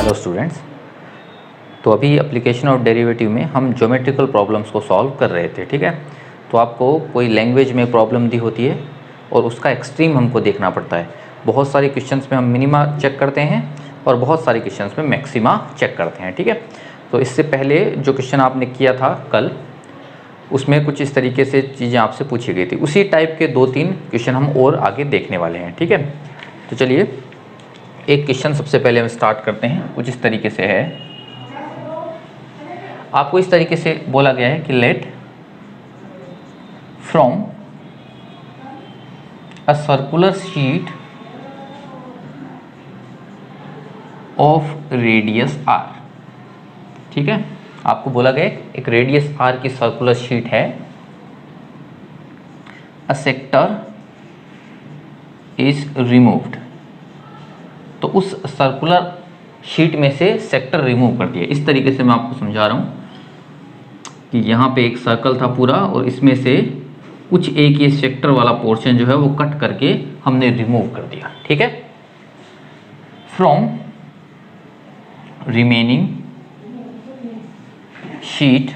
Hello students. तो अभी application of derivative में हम ज्योमेट्रिकल प्रॉब्लम्स को सॉल्व कर रहे थे, ठीक है। तो आपको कोई लैंग्वेज में प्रॉब्लम दी होती है और उसका एक्सट्रीम हमको देखना पड़ता है। बहुत सारे क्वेश्चंस में हम मिनिमा चेक करते हैं और बहुत सारे क्वेश्चंस में मैक्सिमा चेक करते हैं, ठीक है। तो इससे पहले जो क्वेश्चन आपने किया था कल, उसमें कुछ इस तरीके से चीज़ें आपसे पूछी गई थी। उसी टाइप के 2-3 क्वेश्चन हम और आगे देखने वाले हैं, ठीक है। तो चलिए एक क्वेश्चन सबसे पहले हम स्टार्ट करते हैं। कुछ इस तरीके से है, आपको इस तरीके से बोला गया है कि let from a circular sheet of radius r, ठीक है। आपको बोला गया एक रेडियस r की सर्कुलर शीट है, अ सेक्टर इज रिमूव्ड। तो उस सर्कुलर शीट में से सेक्टर रिमूव कर दिया। इस तरीके से मैं आपको समझा रहा हूँ कि यहाँ पे एक सर्कल था पूरा और इसमें से कुछ एक ये सेक्टर वाला पोर्शन जो है वो कट करके हमने रिमूव कर दिया, ठीक है। From remaining sheet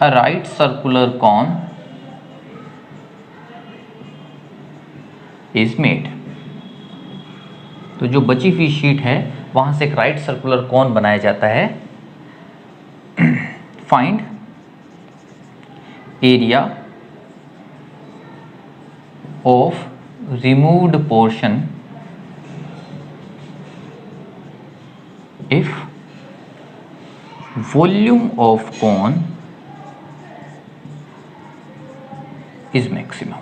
a right circular cone is made. तो जो बची हुई शीट है वहां से एक राइट सर्कुलर कॉन बनाया जाता है। Find area of removed portion if volume of cone is maximum,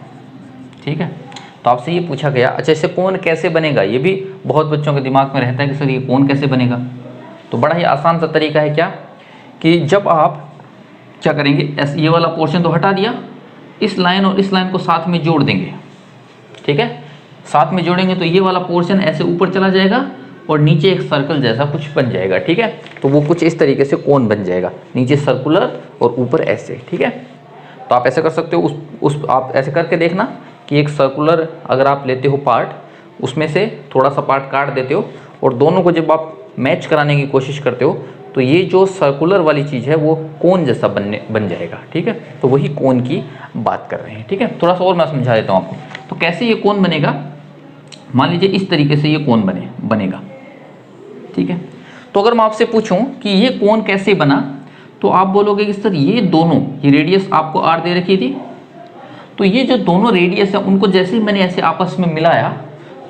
ठीक है। तो आपसे ये पूछा गया, अच्छा इससे कोण कैसे बनेगा। ये भी बहुत बच्चों के दिमाग में रहता है कि सर ये कोण कैसे बनेगा। तो बड़ा ही आसान सा तरीका है क्या, कि जब आप क्या करेंगे, ये वाला पोर्शन तो हटा दिया, इस लाइन और इस लाइन को साथ में जोड़ देंगे, ठीक है। साथ में जोड़ेंगे तो ये वाला पोर्शन ऐसे ऊपर चला जाएगा और नीचे एक सर्कल जैसा कुछ बन जाएगा, ठीक है। तो वो कुछ इस तरीके से कोण बन जाएगा, नीचे सर्कुलर और ऊपर ऐसे, ठीक है। तो आप ऐसे कर सकते हो, आप ऐसे करके देखना कि एक सर्कुलर अगर आप लेते हो पार्ट, उसमें से थोड़ा सा पार्ट काट देते हो और दोनों को जब आप मैच कराने की कोशिश करते हो तो ये जो सर्कुलर वाली चीज़ है वो कोण जैसा बन जाएगा, ठीक है। तो वही कोण की बात कर रहे हैं, ठीक है। थोड़ा सा और मैं समझा देता हूँ आपको। तो कैसे ये कोण बनेगा, मान लीजिए इस तरीके से ये कोण बनेगा, ठीक है। तो अगर मैं आपसे पूछूं कि ये कोण कैसे बना, तो आप बोलोगे कि सर ये दोनों, ये रेडियस आपको r दे रखी थी, तो ये जो दोनों रेडियस है उनको जैसे ही मैंने ऐसे आपस में मिलाया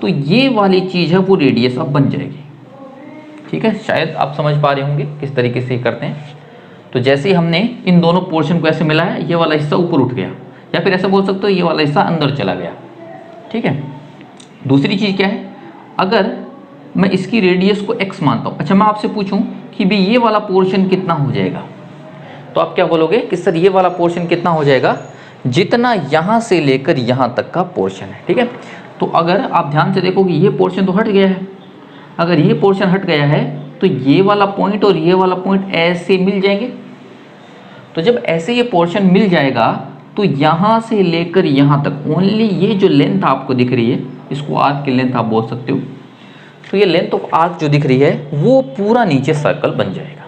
तो ये वाली चीज़ है वो रेडियस अब बन जाएगी, ठीक है। शायद आप समझ पा रहे होंगे किस तरीके से करते हैं। तो जैसे ही हमने इन दोनों पोर्शन को ऐसे मिलाया, ये वाला हिस्सा ऊपर उठ गया, या फिर ऐसा बोल सकते हो ये वाला हिस्सा अंदर चला गया, ठीक है। दूसरी चीज़ क्या है, अगर मैं इसकी रेडियस को x मानता हूँ, अच्छा मैं आपसे पूछूं कि भाई ये वाला पोर्शन कितना हो जाएगा, तो आप क्या बोलोगे कि सर ये वाला पोर्शन कितना हो जाएगा, जितना यहाँ से लेकर यहाँ तक का पोर्शन है, ठीक है। तो अगर आप ध्यान से देखो कि ये पोर्शन तो हट गया है, अगर ये पोर्शन हट गया है तो ये वाला पॉइंट और ये वाला पॉइंट ऐसे मिल जाएंगे। तो जब ऐसे ये पोर्शन मिल जाएगा तो यहाँ से लेकर यहाँ तक ओनली ये जो लेंथ आपको दिख रही है, इसको आर्क की लेंथ आप बोल सकते हो। तो ये लेंथ ऑफ आर्क जो दिख रही है वो पूरा नीचे सर्कल बन जाएगा।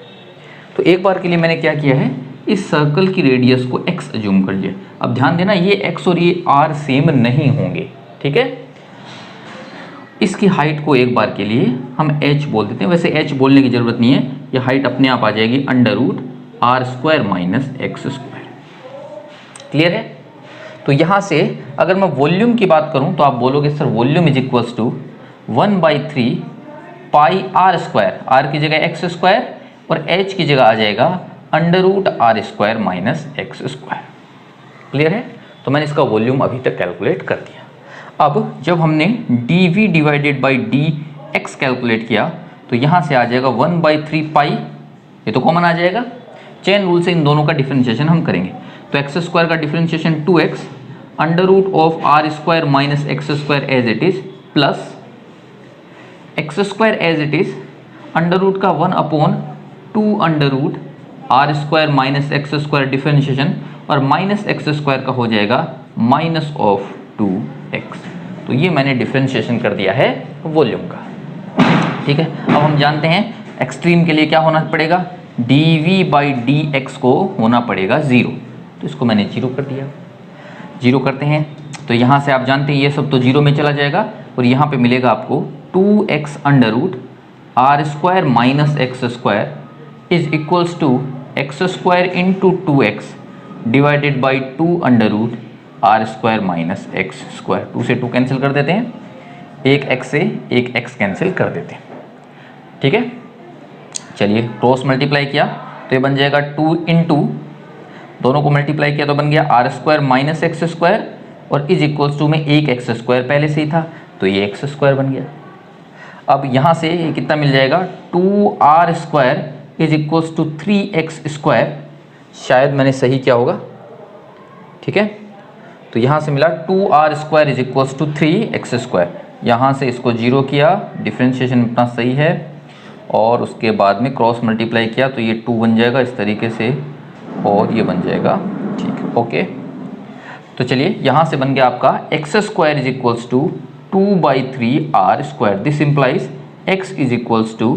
तो एक बार के लिए मैंने क्या किया है, इस सर्कल की रेडियस को x अज्यूम कर लिया। अब ध्यान देना ये x और ये r सेम नहीं होंगे, ठीक है। इसकी हाइट को एक बार के लिए हम h बोल देते हैं। वैसे h बोलने की जरूरत नहीं है, ये हाइट अपने आप आ जाएगी √r² - x²। क्लियर है। तो यहाँ से अगर मैं वॉल्यूम की बात करूँ तो आप बोलोगे sir volume is equals to 1/3 pi r², r की जगह x² और h की जगह आ जाएगा √r² - x²। क्लियर है। तो मैंने इसका वॉल्यूम अभी तक कैलकुलेट कर दिया। अब जब हमने dV/dx कैलकुलेट किया तो यहाँ से आ जाएगा 1/3 पाई, ये तो कॉमन आ जाएगा। चेन रूल से इन दोनों का डिफरेंशिएशन हम करेंगे। तो x² का differentiation 2x √r² - x² as it is, plus x² as it is under का 1/2 √r² - x² डिफरेंशिएशन और -x² का हो जाएगा -2x। तो ये मैंने डिफरेंशिएशन कर दिया है वॉल्यूम का। ठीक है। अब हम जानते हैं एक्सट्रीम के लिए क्या होना पड़ेगा, dv/dx को होना पड़ेगा 0, तो इसको मैंने 0 कर दिया। 0 करते हैं तो यहाँ से आप जानते हैं ये सब तो 0 में चला जाएगा और यहाँ पे मिलेगा आपको 2x under root R square minus X square is equals to X square into 2x divided by 2 under root R square minus X square. 2 से 2 कैंसिल कर देते हैं, एक x से एक x कैंसिल कर देते हैं, ठीक है। चलिए क्रॉस मल्टीप्लाई किया तो ये बन जाएगा 2 इंटू, दोनों को मल्टीप्लाई किया तो बन गया R square minus X square और इज इक्वल्स टू में एक एक्स स्क्वायर पहले से ही था तो ये एक्स स्क्वायर बन गया। अब यहाँ से ये कितना मिल जाएगा, 2r square is equals to 3x square, शायद मैंने सही किया होगा, ठीक है। तो यहाँ से मिला 2r square is equals to 3x square, यहाँ से इसको 0 किया, डिफ्रेंशिएशन अपना सही है और उसके बाद में क्रॉस मल्टीप्लाई किया तो ये 2 बन जाएगा इस तरीके से और ये बन जाएगा, ठीक है, ओके। तो चलिए यहाँ से बन गया आपका X square is equals to 2/3r square, this implies x is equals to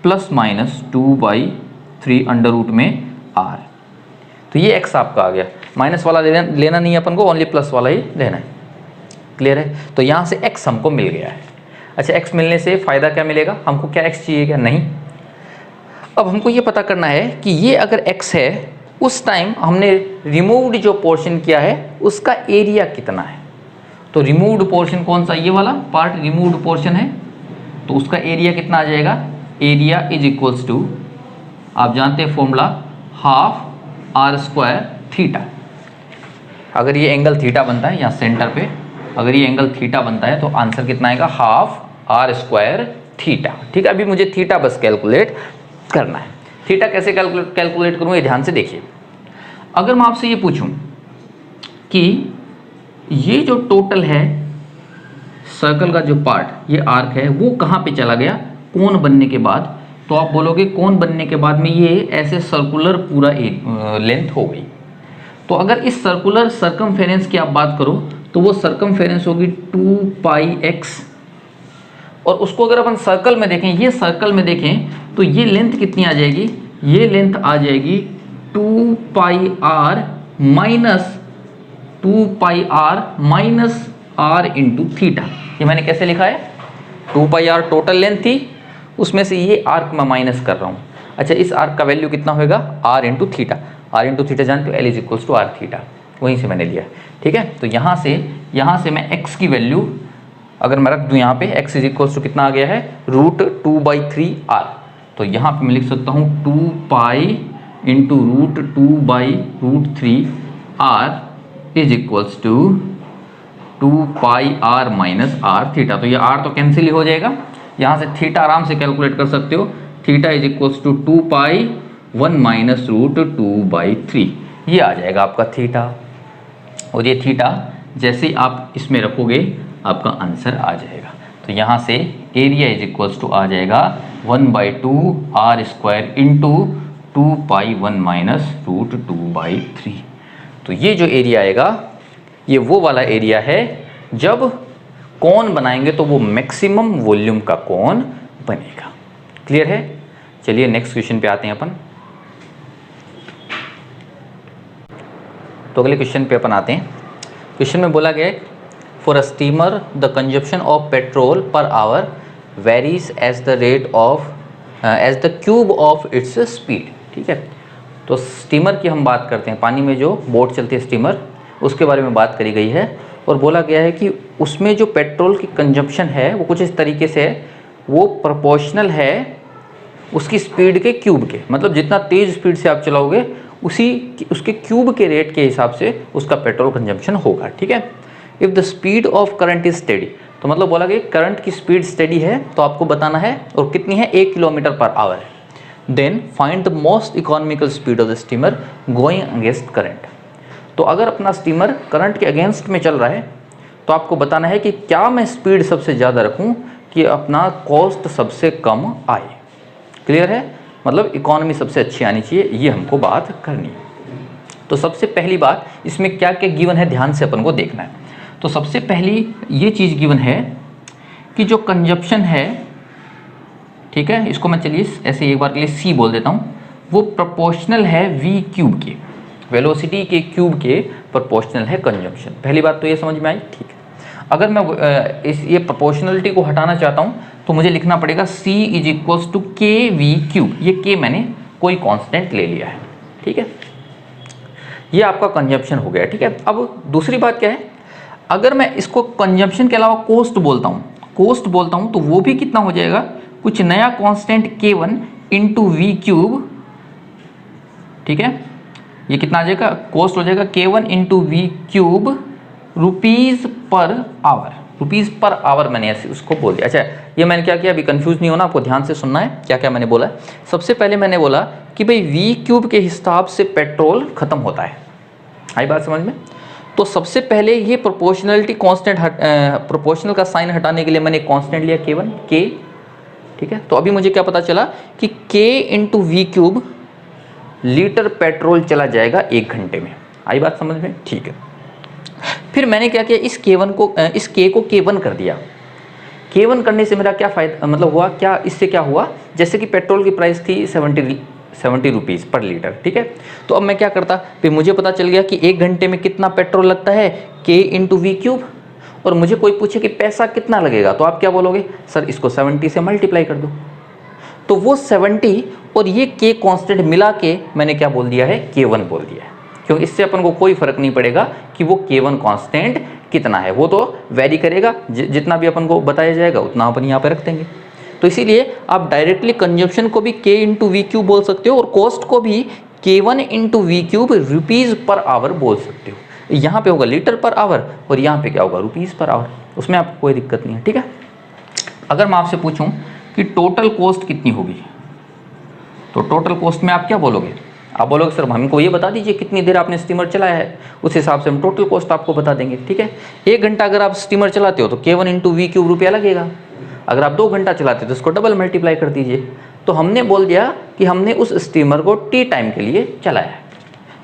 plus minus 2/3 under root में r। तो ये x आपका आ गया, माइनस वाला लेना नहीं है अपन को, ओनली प्लस वाला ही लेना है, क्लियर है। तो यहाँ से x हमको मिल गया है। अच्छा, x मिलने से फ़ायदा क्या मिलेगा, हमको क्या x चाहिए क्या, नहीं। अब हमको ये पता करना है कि ये अगर x है उस टाइम हमने रिमूव्ड जो पोर्शन किया है उसका एरिया कितना है। तो रिमूव्ड पोर्शन कौन सा, ये वाला पार्ट रिमूव्ड पोर्शन है, तो उसका एरिया कितना आ जाएगा, एरिया इज इक्वल्स टू, आप जानते हैं formula, half R square theta. अगर ये एंगल थीटा बनता है यहाँ सेंटर पे, अगर ये एंगल थीटा बनता है तो आंसर कितना आएगा, हाफ आर स्क्वायर थीटा, ठीक है। अभी मुझे थीटा बस कैलकुलेट करना है। थीटा कैसे कैलकुलेट करूँ ये ध्यान से देखिए। अगर मैं आपसे ये पूछूं कि ये जो टोटल है सर्कल का जो पार्ट, ये आर्क है, वो कहाँ पे चला गया कोण बनने के बाद, तो आप बोलोगे कोण बनने के बाद में ये ऐसे सर्कुलर पूरा लेंथ हो गई। तो अगर इस सर्कुलर सर्कमफेरेंस की आप बात करो तो वो सर्कमफेरेंस होगी 2πx, और उसको अगर अपन सर्कल में देखें, ये सर्कल में देखें तो ये लेंथ कितनी आ जाएगी, ये लेंथ आ जाएगी 2πr minus r into theta. ये मैंने कैसे लिखा है, 2πr टोटल लेंथ थी, उसमें से ये आर्क मैं माइनस कर रहा हूँ। अच्छा, इस आर्क का वैल्यू कितना होगा, r into theta. r into theta जानते हो, l is equals to R theta, वहीं से मैंने लिया, ठीक है। तो यहाँ से मैं x की वैल्यू अगर मैं रख दूँ यहाँ पे, x इज इक्वल्स टू कितना आ गया है, √2/3r। तो यहाँ पे मैं लिख सकता हूँ 2π into √2/√3r is equals to 2πr minus r theta. तो ये r तो कैंसिल ही हो जाएगा, यहाँ से थीटा आराम से कैलकुलेट कर सकते हो, theta is equals to 2π1 minus √2/3, ये आ जाएगा आपका थीटा। और ये थीटा जैसे ही आप इसमें रखोगे आपका आंसर आ जाएगा। तो यहाँ से एरिया इज इक्वल्स टू आ जाएगा 1/2r स्क्वायर इंटू 2π1 माइनस √2/3। तो ये जो एरिया आएगा ये वो वाला एरिया है जब कोण बनाएंगे तो वो मैक्सिमम वॉल्यूम का कोण बनेगा। क्लियर है। चलिए नेक्स्ट क्वेश्चन पे आते हैं अपन। तो अगले क्वेश्चन पे अपन आते हैं। क्वेश्चन में बोला गया है for a steamer the consumption of petrol per hour varies as the rate of as the cube of its speed. ठीक है, तो स्टीमर की हम बात करते हैं, पानी में जो बोट चलती है स्टीमर, उसके बारे में बात करी गई है और बोला गया है कि उसमें जो पेट्रोल की कंजप्शन है वो कुछ इस तरीके से है, वो प्रोपोर्शनल है उसकी स्पीड के क्यूब के, मतलब जितना तेज़ स्पीड से आप चलाओगे उसके क्यूब के रेट के हिसाब से उसका पेट्रोल कंजप्शन होगा। ठीक है, if the speed of current is steady, तो मतलब बोला गया करंट की स्पीड स्टेडी है तो आपको बताना है और कितनी है 1 किलोमीटर पर आवर है। Then find the most economical speed of the steamer going against current. तो अगर अपना स्टीमर करंट के अगेंस्ट में चल रहा है तो आपको बताना है कि क्या मैं स्पीड सबसे ज़्यादा रखूं कि अपना कॉस्ट सबसे कम आए। क्लियर है, मतलब इकोनॉमी सबसे अच्छी आनी चाहिए, ये हमको बात करनी है। तो सबसे पहली बात इसमें क्या क्या गिवन है ध्यान से अपन को देखना है। तो सबसे पहली ये चीज़ गिवन है कि जो कंजप्शन है ठीक है, इसको मैं चलिए ऐसे एक बार के लिए सी बोल देता हूँ, वो प्रोपोर्शनल है v क्यूब के, वेलोसिटी के क्यूब के प्रोपोर्शनल है कंजम्पशन। पहली बात तो ये समझ में आई, ठीक है। अगर मैं ये प्रोपोर्शनलिटी को हटाना चाहता हूँ तो मुझे लिखना पड़ेगा c इज इक्वल्स टू के वी क्यूब, ये k मैंने कोई कांस्टेंट ले लिया है, ठीक है। ये आपका कंजम्पशन हो गया, ठीक है। अब दूसरी बात क्या है, अगर मैं इसको कंजम्पशन के अलावा कोस्ट बोलता हूँ तो वो भी कितना हो जाएगा, कुछ नया constant k1 into V cube, ठीक है। ये कितना आ जाएगा, कॉस्ट हो जाएगा k1 into V cube rupees per hour, मैंने ऐसे उसको बोल दिया। अच्छा, ये मैंने क्या किया, अभी कंफ्यूज नहीं होना, आपको ध्यान से सुनना है क्या क्या मैंने बोला। सबसे पहले मैंने बोला कि भाई वी क्यूब के हिसाब से पेट्रोल खत्म होता है, आई बात समझ में। तो सबसे पहले ये प्रोपोर्शनलिटी कांस्टेंट प्रोपोर्शनल का साइन हटाने के लिए मैंने कांस्टेंट लिया k1 k, ठीक है। तो अभी मुझे क्या पता चला कि k into V cube litre petrol चला जाएगा 1 घंटे में, आई बात समझ में, ठीक है। फिर मैंने क्या किया, इस k को k1 कर दिया। k1 करने से मेरा क्या फ़ायदा मतलब हुआ, क्या इससे क्या हुआ, जैसे कि पेट्रोल की प्राइस थी 70 रुपीज़ पर लीटर, ठीक है। तो अब मैं क्या करता, फिर मुझे पता चल गया कि 1 घंटे में कितना पेट्रोल लगता है, k इंटू वी क्यूब, और मुझे कोई पूछे कि पैसा कितना लगेगा, तो आप क्या बोलोगे, सर इसको 70 से मल्टीप्लाई कर दो। तो वो 70 और ये k कांस्टेंट मिला के मैंने क्या बोल दिया है, k1 बोल दिया है, क्योंकि इससे अपन को कोई फर्क नहीं पड़ेगा कि वो k1 कांस्टेंट कितना है, वो तो वेरी करेगा, जितना भी अपन को बताया जाएगा उतना अपन यहाँ पे रख देंगे। तो इसीलिए आप डायरेक्टली कंजम्पशन को भी k इंटू वी क्यूब बोल सकते हो और कॉस्ट को भी k1 into V cube rupees per hour बोल सकते हो। यहाँ पे होगा लीटर पर आवर और यहाँ पे क्या होगा, रुपीज़ पर आवर, उसमें आपको कोई दिक्कत नहीं है, ठीक है। अगर मैं आपसे पूछूं कि टोटल कॉस्ट कितनी होगी, तो टोटल कॉस्ट में आप क्या बोलोगे, आप बोलोगे सर हमको ये बता दीजिए कितनी देर आपने स्टीमर चलाया है, उस हिसाब से हम टोटल कॉस्ट आपको बता देंगे, ठीक है। 1 घंटा अगर आप स्टीमर चलाते हो तो k1 इंटू वी क्यूब रुपया लगेगा, अगर आप 2 घंटा चलाते हो तो उसको डबल मल्टीप्लाई कर दीजिए। तो हमने बोल दिया कि हमने उस स्टीमर को टी टाइम के लिए चलाया है,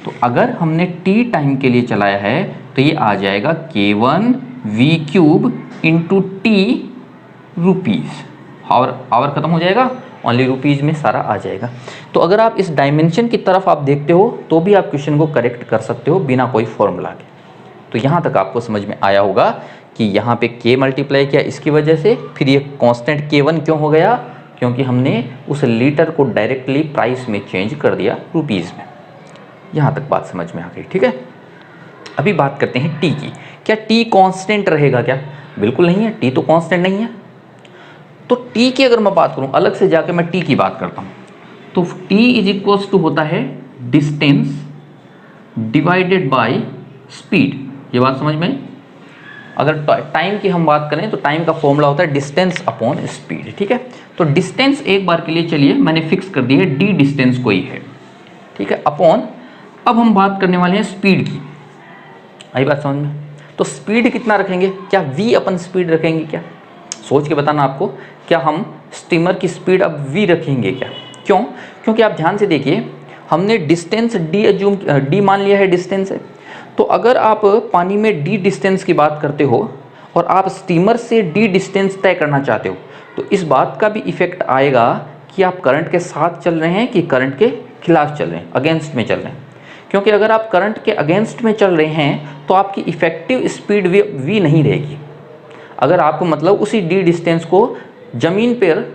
तो अगर हमने टी टाइम के लिए चलाया है तो ये आ जाएगा k1 V cube into T rupees, hour खत्म हो जाएगा, ओनली रुपीज़ में सारा आ जाएगा। तो अगर आप इस डायमेंशन की तरफ आप देखते हो तो भी आप क्वेश्चन को करेक्ट कर सकते हो बिना कोई फॉर्मूला के। तो यहाँ तक आपको समझ में आया होगा कि यहाँ पे k मल्टीप्लाई किया इसकी वजह से, फिर ये कांस्टेंट k1 क्यों हो गया, क्योंकि हमने उस लीटर को डायरेक्टली प्राइस में चेंज कर दिया रुपीज़ में। यहाँ तक बात समझ में आ गई, ठीक है। अभी बात करते हैं टी की। क्या टी कांस्टेंट रहेगा क्या, बिल्कुल नहीं है, टी तो कांस्टेंट नहीं है। तो टी की अगर मैं बात करूं, अलग से जाके मैं टी की बात करता हूं, तो टी इज इक्वल्स टू होता है डिस्टेंस डिवाइडेड बाय स्पीड, ये बात समझ में। अगर टाइम की हम बात करें तो टाइम का फॉर्मूला होता है डिस्टेंस अपॉन स्पीड, ठीक है। तो डिस्टेंस एक बार के लिए चलिए मैंने फिक्स कर दी है, डी डिस्टेंस कोई है, ठीक है, अपॉन अब हम बात करने वाले हैं स्पीड की, आई बात समझ में। तो स्पीड कितना रखेंगे, क्या v अपन स्पीड रखेंगे क्या, सोच के बताना आपको, क्या हम स्टीमर की स्पीड अब v रखेंगे क्या, क्यों, क्योंकि आप ध्यान से देखिए हमने डिस्टेंस d मान लिया है डिस्टेंस है। तो अगर आप पानी में d डिस्टेंस की बात करते हो और आप स्टीमर से d डिस्टेंस तय करना चाहते हो तो इस बात का भी इफेक्ट आएगा कि आप करंट के साथ चल रहे हैं कि करंट के खिलाफ चल रहे हैं, अगेंस्ट में चल रहे हैं। क्योंकि अगर आप करंट के अगेंस्ट में चल रहे हैं तो आपकी इफेक्टिव स्पीड v नहीं रहेगी। अगर आपको मतलब उसी d डिस्टेंस को ज़मीन पर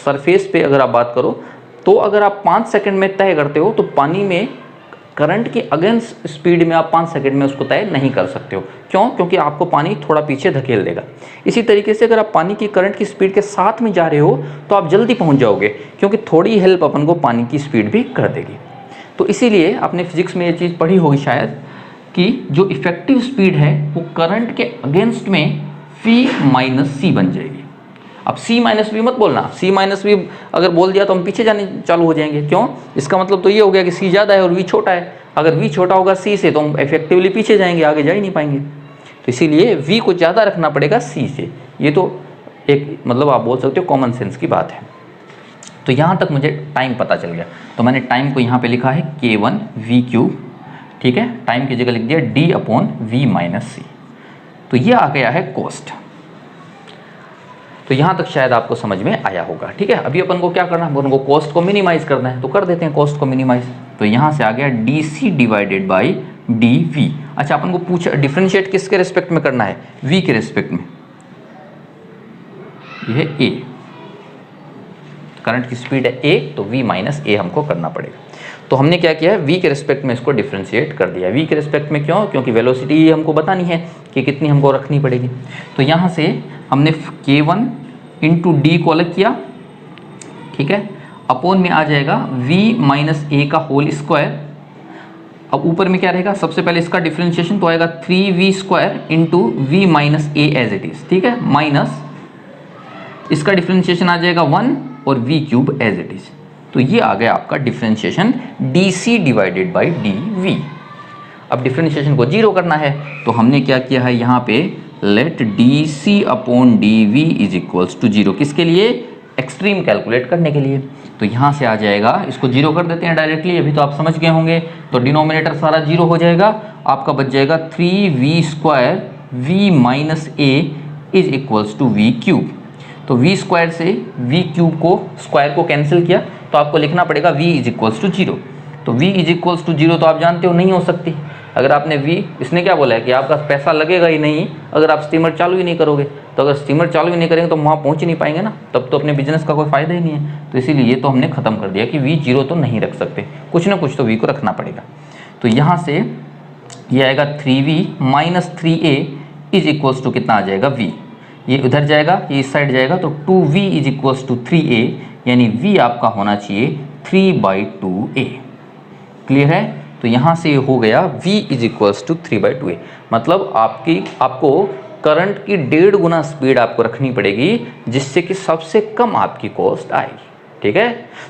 सरफेस पे अगर आप बात करो तो अगर आप 5 सेकंड में तय करते हो तो पानी में करंट की अगेंस्ट स्पीड में आप 5 सेकंड में उसको तय नहीं कर सकते हो, क्यों, क्योंकि आपको पानी थोड़ा पीछे धकेल देगा। इसी तरीके से अगर आप पानी की करंट की स्पीड के साथ में जा रहे हो तो आप जल्दी पहुंच जाओगे, क्योंकि थोड़ी हेल्प अपन को पानी की स्पीड भी कर देगी। तो इसीलिए आपने फिजिक्स में ये चीज़ पढ़ी होगी शायद कि जो इफेक्टिव स्पीड है वो करंट के अगेंस्ट में v माइनस सी बन जाएगी। अब c माइनस वी मत बोलना, c माइनस वी अगर बोल दिया तो हम पीछे जाने चालू हो जाएंगे, क्यों, इसका मतलब तो ये हो गया कि c ज़्यादा है और v छोटा है। अगर v छोटा होगा c से तो हम इफेक्टिवली पीछे जाएंगे, आगे जा ही नहीं पाएंगे। तो इसीलिए v को ज़्यादा रखना पड़ेगा c से, ये तो एक मतलब आप बोल सकते हो कॉमन सेंस की बात है। तो यहाँ तक मुझे टाइम पता चल गया, तो मैंने टाइम को यहाँ पे लिखा है k1 v क्यूब, ठीक है, टाइम की जगह लिख दिया d अपॉन v माइनस सी। तो ये आ गया है कॉस्ट। तो यहाँ तक शायद आपको समझ में आया होगा। ठीक है, अभी अपन को क्या करना है, अपन को कॉस्ट को मिनिमाइज करना है, तो कर देते हैं कॉस्ट को मिनिमाइज। तो यहाँ से आ गया DC डिवाइडेड बाई DV। अच्छा, अपन को पूछा डिफरेंशिएट किसके रिस्पेक्ट में करना है, V के रिस्पेक्ट में। यह A, करंट की स्पीड है A, तो V माइनस A हमको करना पड़ेगा। तो हमने क्या किया है, V के रिस्पेक्ट में इसको डिफरेंशिएट कर दिया। V के रिस्पेक्ट में क्यों, क्योंकि वेलोसिटी हमको बतानी है कि कितनी हमको रखनी पड़ेगी। तो यहाँ से हमने K1 इंटू D को अलग किया, ठीक है, अपॉन में आ जाएगा V माइनस A का होल स्क्वायर। अब ऊपर में क्या रहेगा, सबसे पहले इसका डिफरेंशिएशन तो आएगा 3V square into V minus A as it is, ठीक है, माइनस इसका डिफरेंशिएशन आ जाएगा 1 और V cube as it is. तो ये आ गया आपका differentiation DC divided by DV। अब डिफरेंशिएशन को जीरो करना है, तो हमने क्या किया है यहाँ पे, let DC upon DV is equals to 0। किसके लिए, एक्सट्रीम कैलकुलेट करने के लिए। तो यहाँ से आ जाएगा, इसको जीरो कर देते हैं डायरेक्टली, अभी तो आप समझ गए होंगे। तो डिनोमिनेटर सारा जीरो हो जाएगा, आपका बच जाएगा 3V square V minus A is equals to V cube. तो V स्क्वायर से V क्यूब को स्क्वायर को कैंसिल किया, तो आपको लिखना पड़ेगा V इज इक्वल्स टू 0। तो V इज इक्वल्स टू 0 तो आप जानते हो नहीं हो सकती। अगर आपने V, इसने क्या बोला है कि आपका पैसा लगेगा ही नहीं अगर आप स्टीमर चालू ही नहीं करोगे। तो अगर स्टीमर चालू ही नहीं करेंगे तो वहाँ पहुँच ही नहीं पाएंगे ना, तब तो अपने बिजनेस का कोई फ़ायदा ही नहीं है। तो इसीलिए ये तो हमने ख़त्म कर दिया कि V 0 तो नहीं रख सकते, कुछ ना कुछ तो V को रखना पड़ेगा। तो यहाँ से ये आएगा 3V minus 3A is equals to कितना आ जाएगा, V। ये उधर जाएगा, ये इस साइड जाएगा, तो 2V is equals to 3A, यानी V आपका होना चाहिए 3/2A। क्लियर है। तो यहाँ से हो गया V is equals to 3/2A। मतलब आपको करंट की 1.5 गुना स्पीड आपको रखनी पड़ेगी, जिससे कि सबसे कम आपकी कॉस्ट आएगी। ठीक है,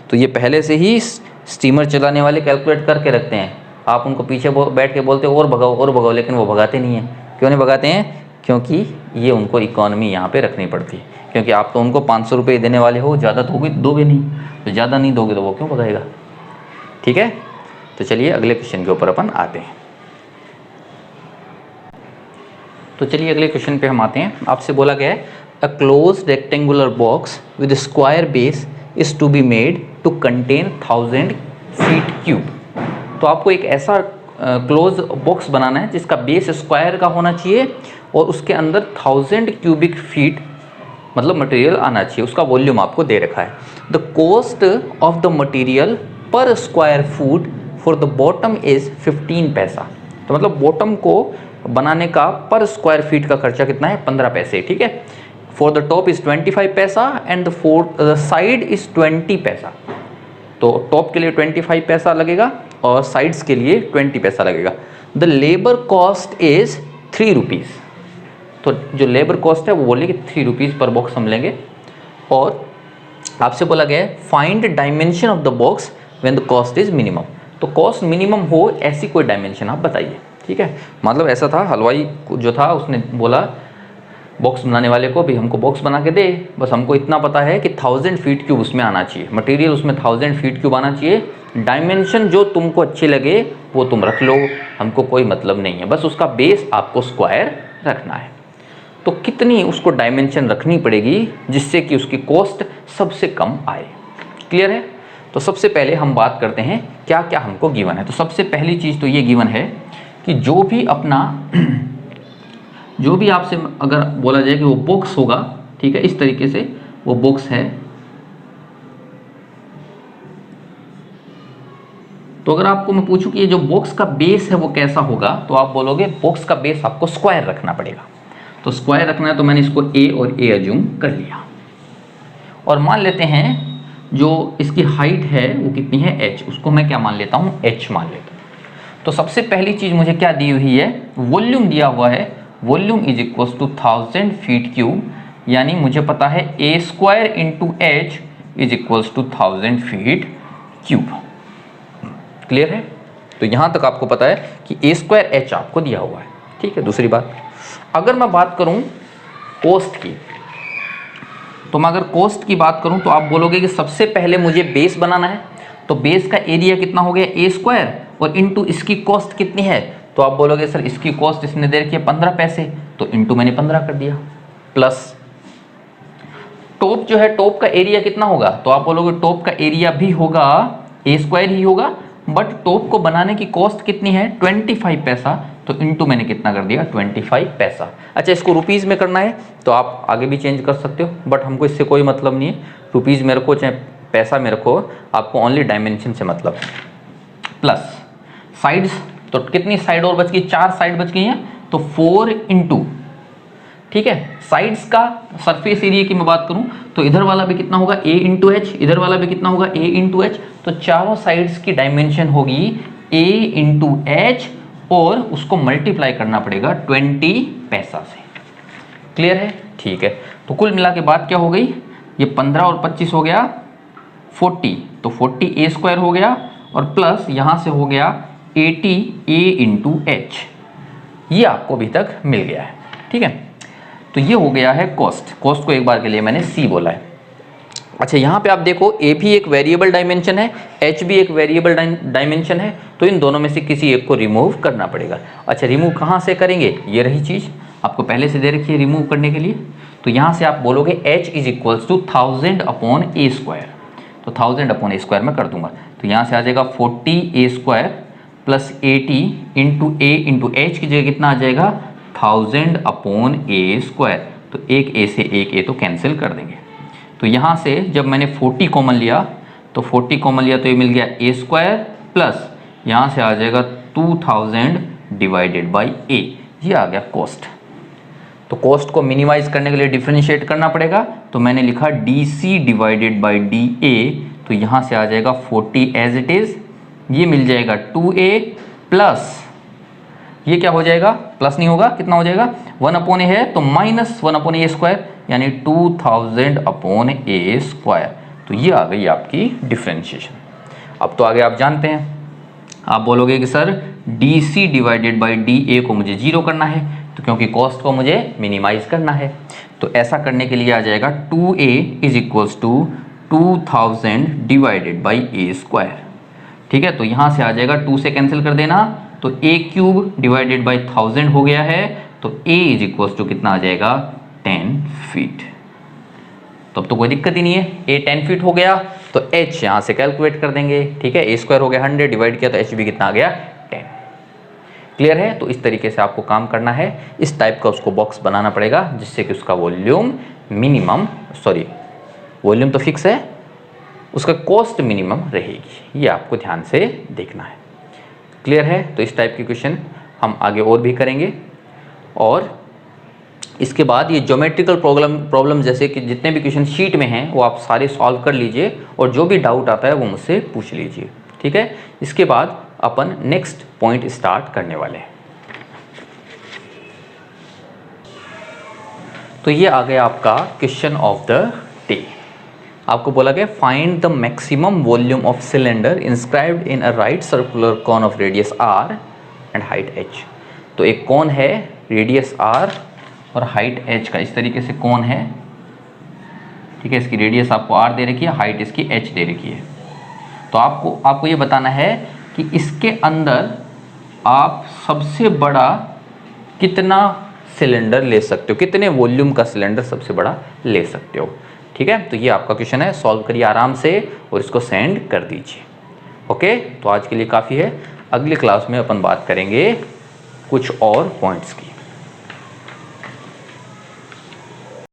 तो ये पहले से ही स्टीमर चलाने वाले कैलकुलेट करके रखते हैं। आप उनको पीछे बैठ के बोलते हो और भगाओ, लेकिन वो भगाते नहीं हैं। क्यों नहीं भगाते हैं, क्योंकि ये उनको इकोनॉमी यहाँ पे रखनी पड़ती है। क्योंकि आप तो उनको 500 रुपये देने वाले हो, ज़्यादा दोगे नहीं, तो ज़्यादा नहीं दोगे तो वो क्यों भगाएगा। ठीक है, तो चलिए अगले क्वेश्चन के ऊपर अपन आते हैं। तो चलिए अगले क्वेश्चन पे हम आते हैं। आपसे बोला गया है a close rectangular box with square base is to be made to contain 1000 feet cube. तो आपको एक ऐसा क्लोज बॉक्स बनाना है जिसका बेस स्क्वायर का होना चाहिए और उसके अंदर 1000 क्यूबिक फीट मतलब मटेरियल आना चाहिए। उसका वॉल्यूम आपको दे रखा है। The cost of the material per square foot for the bottom is 15 paisa. तो मतलब बॉटम को बनाने का पर स्क्वायर फीट का खर्चा कितना है, 15 पैसे। ठीक है, फॉर द टॉप इज 25 पैसा एंड द साइड इज 20 पैसा। तो टॉप के लिए 25 पैसा लगेगा और साइड्स के लिए 20 पैसा लगेगा। The labour cost is 3 rupees. तो जो लेबर कॉस्ट है वो बोलेगी 3 रुपीज़ पर बॉक्स हम लेंगे। और आपसे बोला गया है find dimension of the box when the cost is minimum. तो कॉस्ट मिनिमम हो ऐसी कोई डायमेंशन आप बताइए। ठीक है, मतलब ऐसा था, हलवाई जो था उसने बोला बॉक्स बनाने वाले को भी हमको बॉक्स बना के दे, बस हमको इतना पता है कि 1000 फीट क्यूब उसमें आना चाहिए, मटेरियल उसमें 1000 फीट क्यूब आना चाहिए। डायमेंशन जो तुमको अच्छी लगे वो तुम रख लो, हमको कोई मतलब नहीं है, बस उसका बेस आपको स्क्वायर रखना है। तो कितनी उसको डायमेंशन रखनी पड़ेगी जिससे कि उसकी कॉस्ट सबसे कम आए। क्लियर है। तो सबसे पहले हम बात करते हैं क्या क्या हमको गिवन है। तो सबसे पहली चीज़ तो ये गिवन है कि जो भी आपसे अगर बोला जाए कि वो बॉक्स होगा, ठीक है, इस तरीके से वो बॉक्स है, तो अगर आपको मैं पूछूं कि ये जो बॉक्स का बेस है वो कैसा होगा, तो आप बोलोगे बॉक्स का बेस आपको स्क्वायर रखना पड़ेगा। तो स्क्वायर रखना है तो मैंने इसको ए और ए अज्यूम कर लिया। और मान लेते हैं जो इसकी हाइट है वो कितनी है, h, उसको मैं क्या मान लेता हूँ, h मान लेता हूँ। तो सबसे पहली चीज़ मुझे क्या दी हुई है, वॉल्यूम दिया हुआ है। Volume is equal to 1000 feet cube, यानी मुझे पता है a square into H is equal to 1000 feet cube. Clear है। तो यहाँ तक आपको पता है कि a स्क्वायर एच आपको दिया हुआ है। ठीक है। दूसरी बात, अगर मैं बात करूँ कॉस्ट की, तो मैं अगर कॉस्ट की बात करूँ तो आप बोलोगे कि सबसे पहले मुझे बेस बनाना है। तो बेस का एरिया कितना हो गया, a स्क्वायर, और इंटू इसकी कॉस्ट कितनी है, तो आप बोलोगे सर इसकी कॉस्ट इसने दे रखी है 15 पैसे, तो इंटू मैंने 15 कर दिया, प्लस टॉप जो है, टॉप का एरिया कितना होगा, तो आप बोलोगे टॉप का एरिया भी होगा ए स्क्वायर ही होगा, बट टॉप को बनाने की कॉस्ट कितनी है 25 पैसा, तो इनटू मैंने कितना कर दिया 25 पैसा। अच्छा, इसको रुपीज़ में करना है तो आप आगे भी चेंज कर सकते हो, बट हमको इससे कोई मतलब नहीं है, रुपीज़ में रखो चाहे पैसा में रखो, आपको ओनली डायमेंशन से मतलब है। प्लस साइड्स, तो कितनी साइड और बच गई, 4 साइड बच गई हैं, तो 4 इंटू, ठीक है, साइड्स का सरफेस एरिया की मैं बात करूं तो इधर वाला भी कितना होगा a इंटू एच, इधर वाला भी कितना होगा a इंटू एच, तो चारों साइड्स की डायमेंशन होगी a इंटू एच और उसको मल्टीप्लाई करना पड़ेगा 20 पैसा से। क्लियर है? ठीक है, तो कुल मिला के बात क्या हो गई, ये 15 और 25 हो गया 40, तो 40 a स्क्वायर हो गया और प्लस यहाँ से हो गया 80 a इंटू एच, ये आपको अभी तक मिल गया है। ठीक है, तो ये हो गया है कॉस्ट। कॉस्ट को एक बार के लिए मैंने सी बोला है। अच्छा, यहाँ पे आप देखो ए भी एक वेरिएबल डायमेंशन है, एच भी एक वेरिएबल डायमेंशन है, तो इन दोनों में से किसी एक को रिमूव करना पड़ेगा। अच्छा, रिमूव कहाँ से करेंगे, ये रही चीज़ आपको पहले से दे रखी है रिमूव करने के लिए, तो यहाँ से आप बोलोगे H is equals to 1000 upon A square, तो 1000 अपॉन ए स्क्वायर में कर दूंगा, तो यहाँ से आ जाएगा 40 ए स्क्वायर प्लस 80 इंटू ए इंटू एच की जगह कितना आ जाएगा 1000 अपॉन ए स्क्वायर, तो एक ए से एक ए तो कैंसिल कर देंगे। तो यहाँ से जब मैंने 40 कॉमन लिया तो 40 कॉमन लिया तो ये मिल गया ए स्क्वायर प्लस यहाँ से आ जाएगा 2000 डिवाइडेड बाई ए, ये आ गया कॉस्ट। तो कॉस्ट को मिनिमाइज करने के लिए डिफरेंशिएट करना पड़ेगा, तो मैंने लिखा D C divided by D A, तो यहाँ से आ जाएगा 40 एज इट इज़, ये मिल जाएगा 2a प्लस ये क्या हो जाएगा, प्लस नहीं होगा, कितना हो जाएगा 1 अपॉन ए है तो माइनस 1 अपॉन ए स्क्वायर, यानी 2000 अपॉन ए स्क्वायर, तो ये आ गई आपकी डिफरेंशिएशन। अब तो आगे आप जानते हैं, आप बोलोगे कि sir D C divided by D A को मुझे 0 करना है, तो क्योंकि कॉस्ट को मुझे मिनिमाइज करना है, तो ऐसा करने के लिए आ जाएगा 2a is equals to 2000 divided by A square. ठीक है, तो यहाँ से आ जाएगा 2 से कैंसिल कर देना, तो a क्यूब डिवाइडेड बाई 1000 हो गया है, तो a इज इक्वल्स टू कितना आ जाएगा 10 फीट। तो अब तो कोई दिक्कत ही नहीं है, a 10 फीट हो गया तो h यहाँ से कैलकुलेट कर देंगे। ठीक है, a स्क्वायर हो गया 100 डिवाइड किया तो h भी कितना आ गया 10। क्लियर है? तो इस तरीके से आपको काम करना है, इस टाइप का उसको बॉक्स बनाना पड़ेगा जिससे कि उसका वॉल्यूम मिनिमम, सॉरी वॉल्यूम तो फिक्स है, उसका कॉस्ट मिनिमम रहेगी, ये आपको ध्यान से देखना है। क्लियर है? तो इस टाइप के क्वेश्चन हम आगे और भी करेंगे, और इसके बाद ये ज्योमेट्रिकल प्रॉब्लम जैसे कि जितने भी क्वेश्चन शीट में हैं वो आप सारे सॉल्व कर लीजिए, और जो भी डाउट आता है वो मुझसे पूछ लीजिए। ठीक है, इसके बाद अपन नेक्स्ट पॉइंट स्टार्ट करने वाले हैं। तो ये आ गया आपका क्वेश्चन ऑफ द डे। आपको बोला गया find the maximum volume of cylinder inscribed in a right circular cone of radius r and height h। तो एक कॉन है, रेडियस r और हाइट h का, इस तरीके से कॉन है। ठीक है, इसकी रेडियस आपको r दे रखी है, हाइट इसकी h दे रखी है। तो आपको ये बताना है कि इसके अंदर आप सबसे बड़ा कितना सिलेंडर ले सकते हो, कितने वॉल्यूम का सिलेंडर सबसे बड़ा ले सकते हो। ठीक है, तो ये आपका क्वेश्चन है, सॉल्व करिए आराम से और इसको सेंड कर दीजिए। ओके, तो आज के लिए काफ़ी है, अगली क्लास में अपन बात करेंगे कुछ और पॉइंट्स की।